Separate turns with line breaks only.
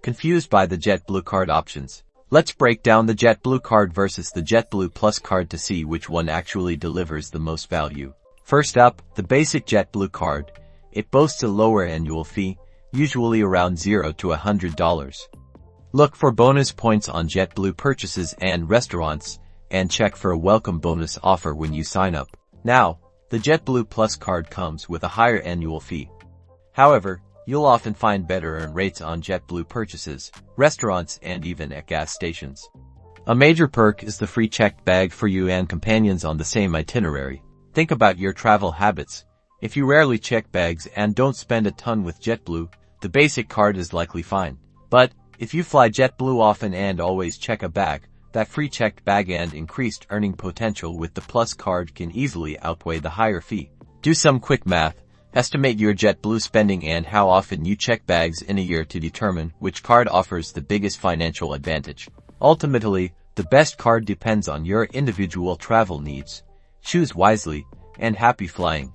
Confused by the JetBlue card options? Let's break down the JetBlue card versus the JetBlue Plus card to see which one actually delivers the most value. First up, the basic JetBlue card. It boasts a lower annual fee, usually around $0 to $100. Look for bonus points on JetBlue purchases and restaurants, and check for a welcome bonus offer when you sign up. Now, the JetBlue Plus card comes with a higher annual fee. However, you'll often find better earn rates on JetBlue purchases, restaurants, and even at gas stations. A major perk is the free checked bag for you and companions on the same itinerary. Think about your travel habits. If you rarely check bags and don't spend a ton with JetBlue, the basic card is likely fine. But if you fly JetBlue often and always check a bag, that free checked bag and increased earning potential with the Plus card can easily outweigh the higher fee. Do some quick math. Estimate your JetBlue spending and how often you check bags in a year to determine which card offers the biggest financial advantage. Ultimately, the best card depends on your individual travel needs. Choose wisely, and happy flying.